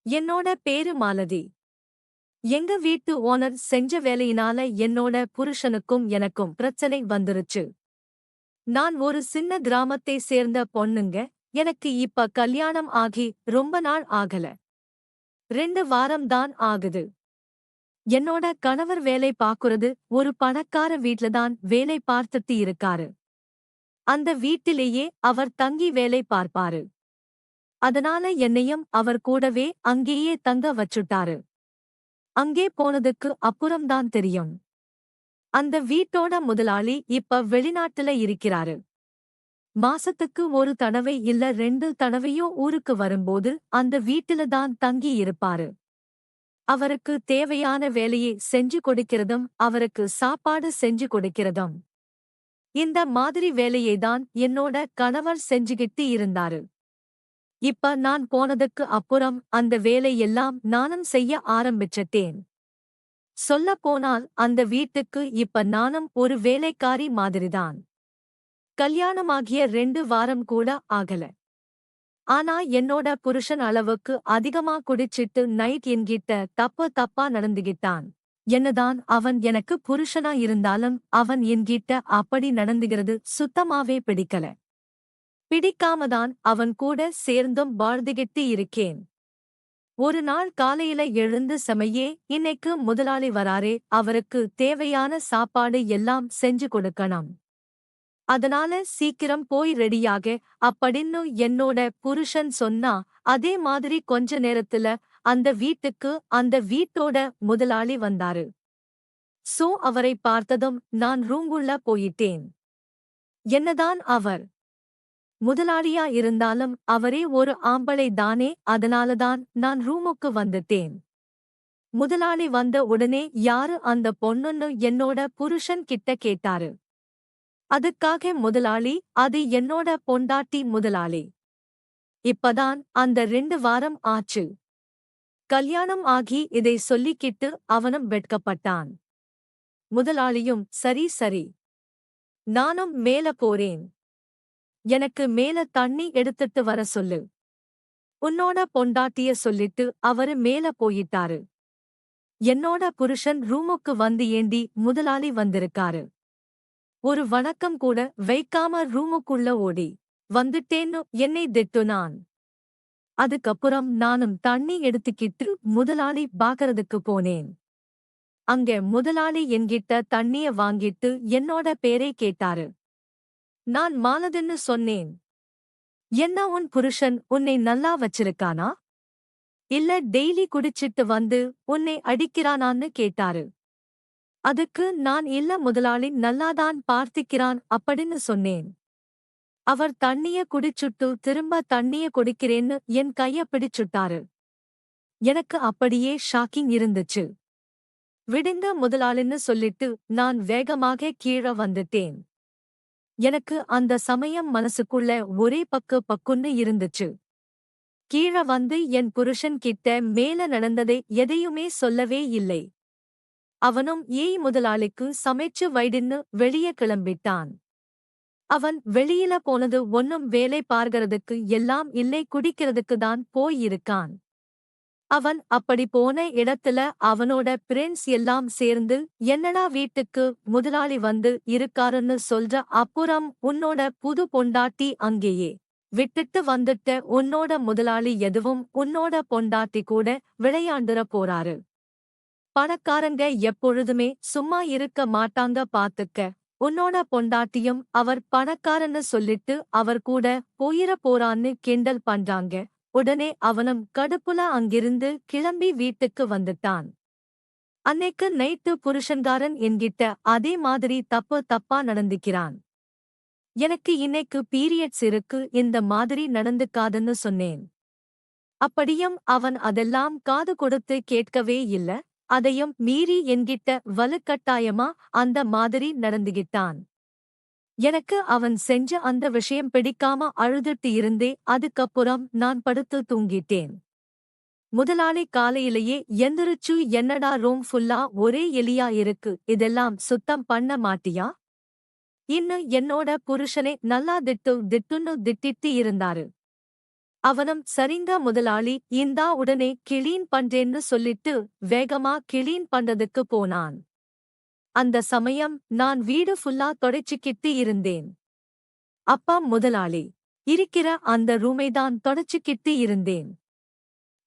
என்னோட பேரு மாலதி. எங்க வீட்டு ஓனர் செஞ்ச வேலையினால என்னோட புருஷனுக்கும் எனக்கும் பிரச்சனை வந்துருச்சு. நான் ஒரு சின்ன கிராமத்தை சேர்ந்த பொண்ணுங்க. எனக்கு இப்ப கல்யாணம் ஆகி ரொம்ப நாள் ஆகல. 2 வாரம் தான் ஆகுது. என்னோட கணவர் வேலை பாக்குறது ஒரு பணக்கார வீட்ல தான் வேலை பார்த்துட்டு இருக்காரு. அந்த வீட்டிலேயே அவர் தங்கி வேலை பார்ப்பாரு. அதனால என்னையும் அவர் கூடவே அங்கேயே தங்க வச்சுட்டாரு. அங்கே போனதுக்கு அப்புறம்தான் தெரியும். அந்த வீட்டோட முதலாளி இப்ப வெளிநாட்டுல இருக்கிறாரு. மாசத்துக்கு ஒரு தடவை இல்ல 2 தடவையோ ஊருக்கு வரும்போது அந்த வீட்டில தான் தங்கி இருப்பாரு. அவருக்கு தேவையான வேலையை செஞ்சு கொடுக்கிறதும் அவருக்கு சாப்பாடு செஞ்சு கொடுக்கிறதும். இந்த மாதிரி வேலையை தான் என்னோட கணவர் செஞ்சுகிட்டு இருந்தாரு. இப்ப நான் போனதுக்கு அப்புறம் அந்த வேலை எல்லாம் நானும் செய்ய ஆரம்பிச்சிட்டேன். சொல்லப்போனால் அந்த வீட்டுக்கு இப்ப நானும் ஒரு வேலைக்காரி மாதிரிதான். கல்யாணமாகிய 2 வாரம் கூட ஆகல. ஆனா என்னோட புருஷன் அளவுக்கு அதிகமா குடிச்சிட்டு நைட் என்கிட்ட தப்பா நடந்துகிட்டான். என்னதான் அவன் எனக்கு புருஷனா இருந்தாலும் அவன் என்கிட்ட அப்படி நடந்துகிறது சுத்தமாவே பிடிக்கல. பிடிக்காமதான் அவன் கூட சேர்ந்தும் வாழ்ந்துகிட்டு இருக்கேன். ஒரு நாள் காலையில எழுந்து சமையே, இன்னைக்கு முதலாளி வராரே, அவருக்கு தேவையான சாப்பாடு எல்லாம் செஞ்சு கொடுக்கணும். அதனால சீக்கிரம் போய் ரெடியாக அப்படின்னு என்னோட புருஷன் சொன்னா, அதே மாதிரி கொஞ்ச நேரத்துல அந்த வீட்டுக்கு அந்த வீட்டோட முதலாளி வந்தாரு. அவரை பார்த்ததும் நான் ரூங்குள்ள போயிட்டேன். என்னதான் அவர் முதலாளியா இருந்தாலும் அவரே ஒரு ஆம்பளை தானே, அதனாலதான் நான் ரூமுக்கு வந்துட்டேன். முதலாளி வந்த உடனே யாரு அந்த பொண்ணுன்னு என்னோட புருஷன் கிட்ட கேட்டாரு. அதுக்காக முதலாளி, அது என்னோட பொண்டாட்டி முதலாளி. இப்பதான் அந்த 2 வாரம் ஆச்சு. கல்யாணம் ஆகி இதை சொல்லிக்கிட்டு அவனும் வெட்கப்பட்டான். முதலாளியும் சரி சரி, நானும் மேல போறேன். எனக்கு மேல தண்ணி எடுத்துட்டு வர சொல்லு. உன்னோட பொண்டாட்டிய சொல்லிட்டு அவரு மேல போயிட்டாரு. என்னோட புருஷன் ரூமுக்கு வந்து ஏண்டி முதலாளி வந்திருக்காரு, ஒரு வணக்கம் கூட வைக்காம ரூமுக்குள்ள ஓடி வந்துட்டேன்னு என்னை திட்டுனான். அதுக்கப்புறம் நானும் தண்ணி எடுத்துக்கிட்டு முதலாளி பாக்கறதுக்கு போனேன். அங்க முதலாளி என்கிட்ட தண்ணிய வாங்கிட்டு என்னோட பேரை கேட்டாரு. நான் மாலதின்னு சொன்னேன். என்ன உன் புருஷன் உன்னை நல்லா வச்சிருக்கானா, இல்ல டெய்லி குடிச்சிட்டு வந்து உன்னை அடிக்கிறானான்னு கேட்டாரு. அதுக்கு நான் இல்ல முதலாளி நல்லாதான் பார்த்திக்கிறான் அப்படின்னு சொன்னேன். அவர் தண்ணிய குடிச்சுட்டு திரும்ப தண்ணிய குடிக்கிறேன்னு என் கைய பிடிச்சுட்டாரு. எனக்கு அப்படியே ஷாக்கிங் இருந்துச்சு. விடுங்க முதலாளின்னு சொல்லிட்டு நான் வேகமாக கீழ வந்துட்டேன். எனக்கு அந்த சமயம் மனசுக்குள்ள ஒரே பக்குன்னு இருந்துச்சு. கீழ வந்து என் புருஷன் கிட்ட மேல நடந்ததை எதையுமே சொல்லவே இல்லை. அவனும் ஏய் முதலாளிக்கு சமைச்சு வைடின்னு வெளியே கிளம்பிட்டான். அவன் வெளியில போனது ஒன்னும் வேலை பார்க்கறதுக்கு எல்லாம் இல்லை, குடிக்கிறதுக்கு தான் போயிருக்கான். அவன் அப்படி போன இடத்துல அவனோட பிரெண்ட்ஸ் எல்லாம் சேர்ந்து என்னடா வீட்டுக்கு முதலாளி வந்து இருக்காருன்னு சொல்ற, அப்புறம் உன்னோட புது பொண்டாட்டி அங்கேயே விட்டுட்டு வந்துட்ட, உன்னோட முதலாளி எதுவும் உன்னோட பொண்டாட்டி கூட விளையாண்டுற போறாரு. பணக்காரங்க எப்பொழுதுமே சும்மா இருக்க மாட்டாங்க பாத்துக்க. உன்னோட பொண்டாட்டியும் அவர் பணக்காரன்னு சொல்லிட்டு அவர் கூட போயிர போறான்னு கிண்டல் பண்றாங்க. உடனே அவனும் கடுப்புல அங்கிருந்து கிளம்பி வீட்டுக்கு வந்துட்டான். அன்னைக்கு நைட்டு புருஷன்காரன் என்கிட்ட அதே மாதிரி தப்பா நடந்துக்கிறான். எனக்கு இன்னைக்கு பீரியட்ஸ் இருக்கு, இந்த மாதிரி நடந்துக்காதுன்னு சொன்னேன். அப்படியும் அவன் அதெல்லாம் காது கொடுத்து கேட்கவே இல்ல. அதையும் மீறி என்கிட்ட வலுக்கட்டாயமா அந்த மாதிரி நடந்துகிட்டான். எனக்கு அவன் செஞ்ச அந்த விஷயம் பிடிக்காம அழுதுட்டு இருந்தே. அதுக்கப்புறம் நான் படுத்து தூங்கிட்டேன். முதலாளி காலையிலேயே எந்திரிச்சு என்னடா ரூம் ஃபுல்லா ஒரே எலியா இருக்கு, இதெல்லாம் சுத்தம் பண்ண மாட்டியா இன்னும் என்னோட புருஷனை நல்லா திட்டுன்னு திட்டிட்டு இருந்தாரு. அவனும் சரிங்க முதலாளி இந்தா உடனே கிளீன் பண்றேன்னு சொல்லிட்டு வேகமா கிளீன் பண்றதுக்கு போனான். அந்த சமயம் நான் வீடு ஃபுல்லா தொடச்சிக்கிட்டு இருந்தேன். அப்பா முதலாளி இருக்கிற அந்த ரூமைதான் தொடச்சிக்கிட்டு இருந்தேன்.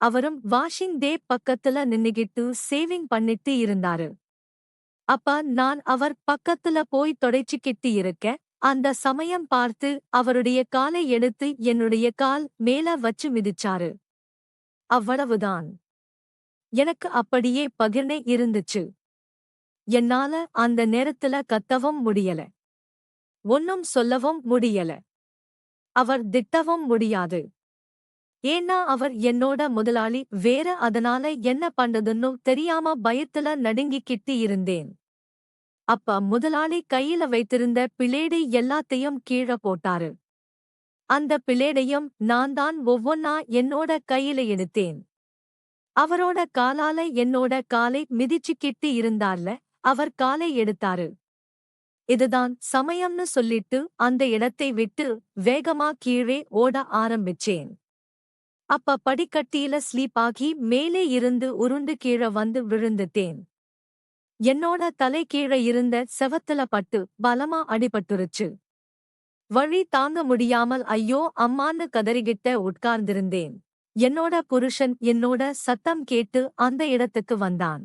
அவரும் வாஷிங் டே பக்கத்துல நின்னுகிட்டு சேவிங் பண்ணிட்டு இருந்தாரு. அப்ப நான் அவர் பக்கத்துல போய் தொடைச்சிக்கிட்டு இருக்க, அந்த சமயம் பார்த்து அவருடைய காலை எடுத்து என்னுடைய கால் மேல வச்சு மிதிச்சாரு. அவ்வளவுதான். எனக்கு அப்படியே பகிர்னே இருந்துச்சு. என்னால அந்த நேரத்துல கத்தவும் முடியல. ஒன்னும் சொல்லவும் முடியல. அவர் திட்டவும் முடியாது. ஏன்னா அவர் என்னோட முதலாளி வேற, அதனால என்ன பண்றதுன்னு தெரியாம பயத்துல நடுங்கிக்கிட்டு இருந்தேன். அப்ப முதலாளி கையில வைத்திருந்த பிளேடு எல்லாத்தையும் கீழ போட்டாரு. அந்த பிளேடையும் நான் தான் ஒவ்வொன்னா என்னோட கையில எடுத்தேன். அவரோட காலால என்னோட காலை மிதிச்சுக்கிட்டு இருந்தார்ல, அவர் காலை எடுத்தாரு. இதுதான் சமயம்னு சொல்லிட்டு அந்த இடத்தை விட்டு வேகமா கீழே ஓட ஆரம்பிச்சேன். அப்ப படிக்கட்டியில ஸ்லீப் ஆகி மேலே இருந்து உருண்டு கீழ வந்து விழுந்துட்டேன். என்னோட தலை கீழ இருந்த செவத்துல பட்டு பலமா அடிபட்டுருச்சு. வழி தாங்க முடியாமல் ஐயோ அம்மான்னு கதறிகிட்ட உட்கார்ந்திருந்தேன். என்னோட புருஷன் என்னோட சத்தம் கேட்டு அந்த இடத்துக்கு வந்தான்.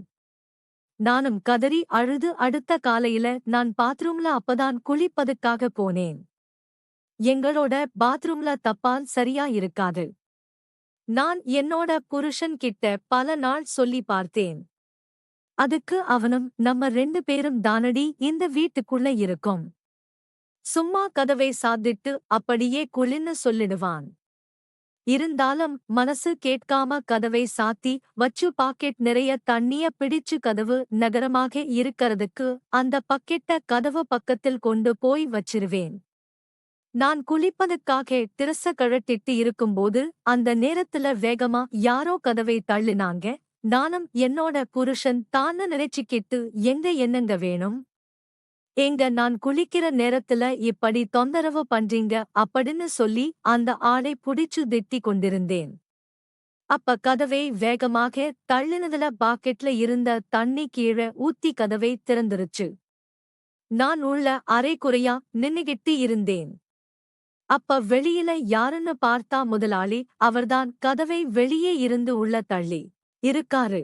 நானும் கதறி அழுது அடுத்த காலையில நான் பாத்ரூம்ல அப்பதான் குளிப்பதுக்காக போனேன். எங்களோட பாத்ரூம்ல தப்பால் சரியா இருக்காது. நான் என்னோட புருஷன் கிட்ட பல நாள் சொல்லி பார்த்தேன். அதுக்கு அவனும் நம்ம 2 பேரும் தானடி இந்த வீட்டுக்குள்ள இருக்கோம், சும்மா கதவை சாத்திட்டு அப்படியே குளின்னு சொல்லிடுவான். இருந்தாலும் மனசு கேட்காம கதவை சாத்தி வச்சு பாக்கெட் நிறைய தண்ணிய பிடிச்சு கதவு நகரமாக இருக்கறதுக்கு அந்த பக்கெட்ட கதவு பக்கத்தில் கொண்டு போய் வச்சிருவேன். நான் குளிப்பதற்காக திரச கழட்டிட்டு இருக்கும்போது அந்த நேரத்துல வேகமா யாரோ கதவை தள்ளினாங்க. நானும் என்னோட புருஷன் தான்னு நினைச்சுக்கிட்டு என்னங்க வேணும், ஏங்க நான் குளிக்கிற நேரத்துல இப்படி தொந்தரவு பண்றீங்க அப்படின்னு சொல்லி அந்த ஆளை புடிச்சு திட்டி கொண்டிருந்தேன். அப்ப கதவை வேகமாக தள்ளினதுல பாக்கெட்ல இருந்த தண்ணி கீழ ஊத்தி கதவை திறந்துருச்சு. நான் உள்ள அரைகுறையா நின்னுகிட்டு இருந்தேன். அப்ப வெளியில யாருன்னு பார்த்தா முதலாளி. அவர்தான் கதவை வெளியே இருந்து உள்ள தள்ளி இருக்காரு.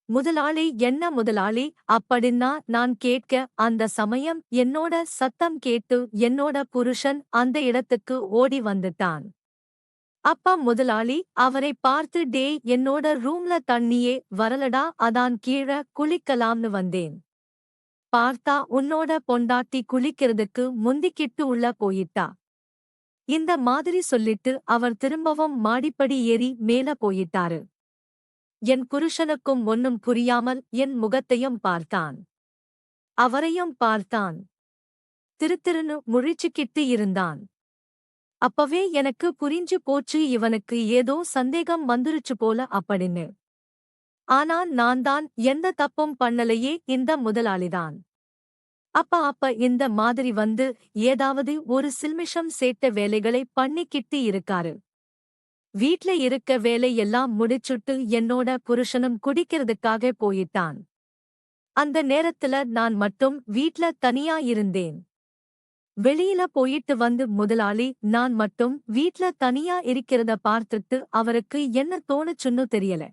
முதலாளி என்ன முதலாளி அப்படின்னா நான் கேட்க, அந்த சமயம் என்னோட சத்தம் கேட்டு என்னோட புருஷன் அந்த இடத்துக்கு ஓடி வந்துட்டான். அப்ப முதலாளி அவரை பார்த்து டேய் என்னோட ரூம்ல தண்ணியே வரலடா, அதான் கீழ குளிக்கலாம்னு வந்தேன். பார்த்தா உன்னோட பொண்டாட்டி குளிக்கிறதுக்கு முந்திக்கிட்டு உள்ள போயிட்டா. இந்த மாதிரி சொல்லிட்டு அவர் திரும்பவும் மாடிப்படி ஏறி மேல போயிட்டாரு. என் புருஷனுக்கும் ஒன்னும் புரியாமல் என் முகத்தையும் பார்த்தான். அவரையும் பார்த்தான். திருத்திருன்னு முழிச்சுக்கிட்டு இருந்தான். அப்பவே எனக்கு புரிஞ்சு போச்சு இவனுக்கு ஏதோ சந்தேகம் வந்துருச்சு போல அப்படின்னு. ஆனா நான் தான் எந்த தப்பும் பண்ணலையே, இந்த முதலாளிதான். அப்ப இந்த மாதிரி வந்து ஏதாவது ஒரு சில்மிஷம் சேட்ட வேலைகளை பண்ணிக்கிட்டு இருக்காரு. வீட்ல இருக்க வேலை எல்லாம் முடிச்சுட்டு என்னோட புருஷனும் குடிக்கிறதுக்காக போயிட்டான். அந்த நேரத்துல நான் மட்டும் வீட்ல தனியா இருந்தேன். வெளியில போயிட்டு வந்து முதலாளி நான் மட்டும் வீட்ல தனியா இருக்கிறத பார்த்துட்டு அவருக்கு என்ன தோணுச்சுன்னு தெரியல.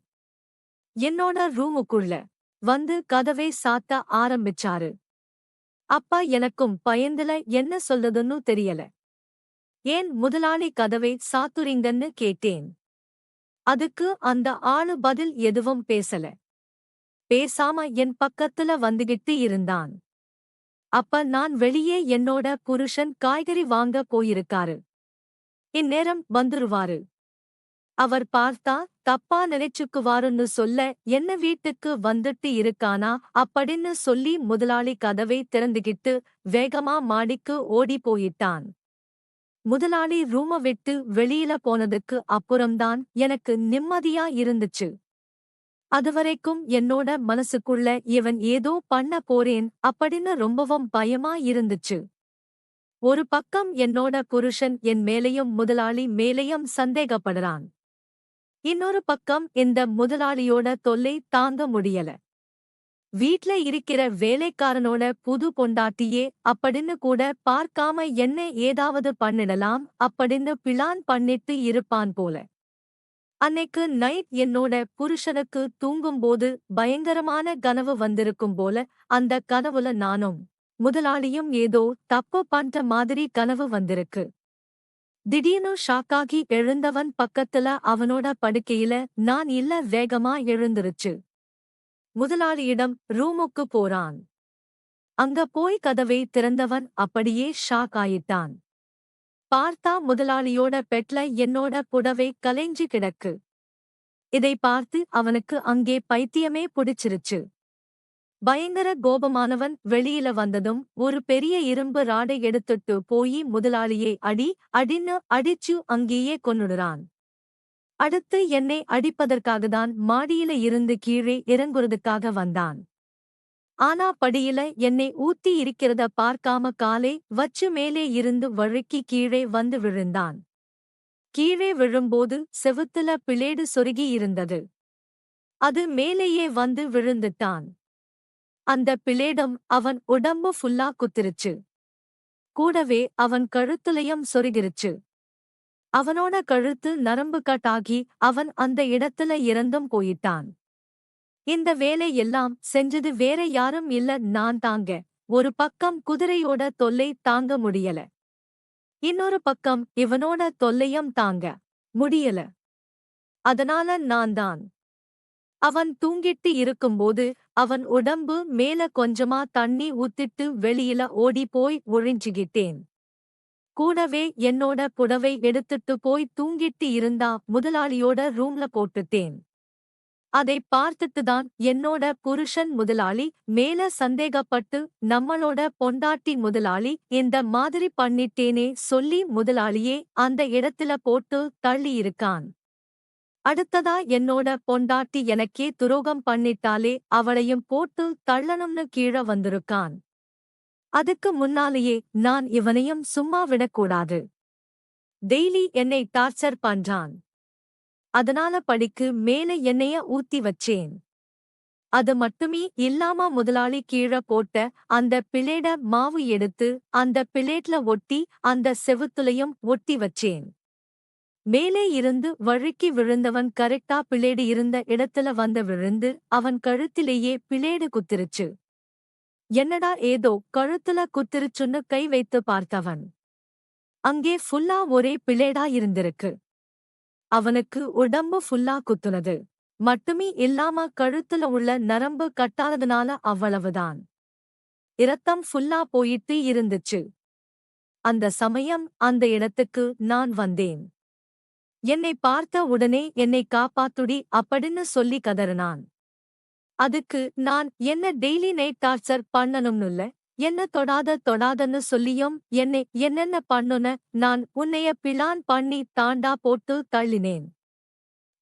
என்னோட ரூமுக்குள்ள வந்து கதவை சாத்த ஆரம்பிச்சாரு. அப்பா எனக்கும் பயந்துல என்ன சொல்றதுன்னு தெரியல. ஏன் முதலாளி கதவை சாத்துறீங்கன்னு கேட்டேன். அதுக்கு அந்த ஆளு பதில் எதுவும் பேசல. பேசாம என் பக்கத்துல வந்துகிட்டு இருந்தான். அப்ப நான் வெளியே என்னோட புருஷன் காய்கறி வாங்க போயிருக்காரு. இந்நேரம் வந்துருவாரு. அவர் பார்த்தா தப்பா நினைச்சுக்குவாருன்னு சொல்ல என்ன வீட்டுக்கு வந்துட்டு இருக்கானா அப்படின்னு சொல்லி முதலாளி கதவை திறந்துகிட்டு வேகமா மாடிக்கு ஓடி போயிட்டான். முதலாளி ரூம விட்டு வெளியில போனதுக்கு அப்புறம்தான் எனக்கு நிம்மதியா இருந்துச்சு. அதுவரைக்கும் என்னோட மனசுக்குள்ள இவன் ஏதோ பண்ண போறேன் அப்படின்னு ரொம்பவும் பயமா இருந்துச்சு. ஒரு பக்கம் என்னோட புருஷன் என் மேலையும் முதலாளி மேலையும் சந்தேகப்படுறான். இன்னொரு பக்கம் இந்த முதலாளியோட தொல்லை தாங்க முடியல. வீட்ல இருக்கிற வேலைக்காரனோட புது பொண்டாட்டியே அப்படின்னு கூட பார்க்காம என்ன ஏதாவது பண்ணிடலாம் அப்படின்னு பிளான் பண்ணிட்டு இருப்பான் போல. அன்னைக்கு நைட் என்னோட புருஷனுக்கு தூங்கும்போது பயங்கரமான கனவு வந்திருக்கும் போல. அந்த கனவுல நானும் முதலாளியும் ஏதோ தப்பு பண்ற மாதிரி கனவு வந்திருக்கு. திடீர்னு ஷாக்காகி எழுந்தவன் பக்கத்துல அவனோட படுக்கையில நான் இல்ல. வேகமா எழுந்துருச்சு. முதலாளியிடம் ரூமுக்கு போறான். அங்க போய் கதவை திறந்தவன் அப்படியே ஷாக் ஆயிட்டான். பார்த்தா முதலாளியோட பெட்ல என்னோட புடவை கலைஞ்சு கிடக்கு. இதை பார்த்து அவனுக்கு அங்கே பைத்தியமே பிடிச்சிருச்சு. பயங்கர கோபமானவன் வெளியில வந்ததும் ஒரு பெரிய இரும்பு ராடை எடுத்துட்டு போய் முதலாளியை அடின்னு அடிச்சு அங்கேயே கொன்னுடுறான். அடுத்து என்னை அடிப்பதற்காகத்தான் மாடியில இருந்து கீழே இறங்குறதுக்காக வந்தான். ஆனா படியில என்னை ஊத்தி இருக்கிறத பார்க்காம காலை வச்சு மேலே இருந்து வழுக்கி கீழே வந்து விழுந்தான். கீழே விழும்போது செவுத்துல பிளேடு சொருகி இருந்தது. அது மேலேயே வந்து விழுந்துட்டான். அந்த பிளேடம் அவன் உடம்பு ஃபுல்லா குத்திருச்சு. கூடவே அவன் கழுத்துலயும் சொருகிருச்சு. அவனோட கழுத்து நரம்பு கட் ஆகி அவன் அந்த இடத்துல இறந்தும் போயிட்டான். இந்த வேலை எல்லாம் செஞ்சது வேற யாரும் இல்ல, நான் தாங்க. ஒரு பக்கம் குதிரையோட தொல்லை தாங்க முடியல. இன்னொரு பக்கம் இவனோட தொல்லையும் தாங்க முடியல. அதனால நான் தான். அவன் தூங்கிட்டு இருக்கும்போது அவன் உடம்பு மேல கொஞ்சமா தண்ணி ஊத்திட்டு வெளியில ஓடி போய் ஒழிஞ்சுகிட்டேன். கூடவே என்னோட புடவை எடுத்துட்டு போய் தூங்கிட்டு இருந்தா முதலாளியோட ரூம்ல போட்டுட்டேன். அதை பார்த்துட்டுதான் என்னோட புருஷன் முதலாளி மேல சந்தேகப்பட்டு நம்மளோட பொண்டாட்டி முதலாளி இந்த மாதிரி பண்ணிட்டேனே சொல்லி முதலாளியே அந்த இடத்துல போட்டு தள்ளியிருக்கான். அடுத்ததா என்னோட பொண்டாட்டி எனக்கே துரோகம் பண்ணிட்டாலே அவளையும் போட்டு தள்ளணும்னு கீழ வந்திருக்கான். அதுக்கு முன்னாலேயே நான் இவனையும் சும்மா விடக்கூடாது. டெய்லி என்னை டார்ச்சர் பண்றான். அதனால படிக்கு மேல எண்ணெய ஊத்தி வச்சேன். அது மட்டுமே இல்லாம முதலாளி கீழ போட்ட அந்த பிளேட மாவு எடுத்து அந்த பிளேட்ல ஒட்டி அந்த செவுத்துலையும் ஒட்டி வச்சேன். மேலே இருந்து வழுக்கி விழுந்தவன் கரெக்டா பிளேடு இருந்த இடத்துல வந்து விழுந்து அவன் கழுத்திலேயே பிளேடு குத்திருச்சு. என்னடா ஏதோ கழுத்துல குத்திருச்சுன்னு கை வைத்து பார்த்தவன் அங்கே ஃபுல்லா ஒரே பிளேடா இருந்திருக்கு. அவனுக்கு உடம்பு ஃபுல்லா குத்துனது மட்டுமே இல்லாம கழுத்துல உள்ள நரம்பு கட்டானதுனால அவ்வளவுதான். இரத்தம் ஃபுல்லா போயிட்டு இருந்துச்சு. அந்த சமயம் அந்த இடத்துக்கு நான் வந்தேன். என்னை பார்த்த உடனே என்னை காப்பாத்துடி அப்படின்னு சொல்லி கதறினான். அதுக்கு நான் என்ன டெய்லி நைட் டார்ச்சர் பண்ணணும்னுல்ல, என்ன தொடாதன்னு சொல்லியும் என்னை என்னென்ன பண்ணுன, நான் உன்னைய பிளான் பண்ணி தாண்டா போட்டு தள்ளினேன்.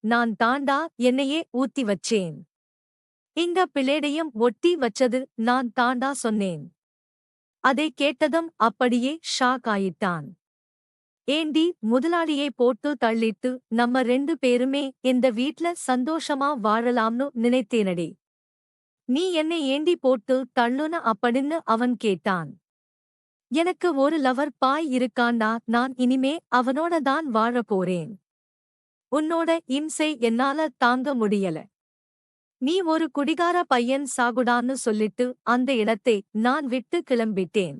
நான் தாண்டா என்னையே ஊத்தி வச்சேன். இங்க பிளேடையும் ஒட்டி வச்சது நான் தாண்டா சொன்னேன். அதை கேட்டதும் அப்படியே ஷாக் ஆயிட்டான். ஏண்டி முதலாளியை போட்டு தள்ளிட்டு நம்ம 2 பேருமே இந்த வீட்ல சந்தோஷமா வாழலாம்னு நினைத்தேனடி. நீ என்னை ஏண்டி போட்டு தள்ளுன அப்படின்னு அவன் கேட்டான். எனக்கு ஒரு லவர் பாய் இருக்காண்டா, நான் இனிமே அவனோட தான் வாழப் போறேன். உன்னோட இம்சை என்னால தாங்க முடியல. நீ ஒரு குடிகார பையன் சாகுடான்னு சொல்லிட்டு அந்த இடத்தை நான் விட்டு கிளம்பிட்டேன்.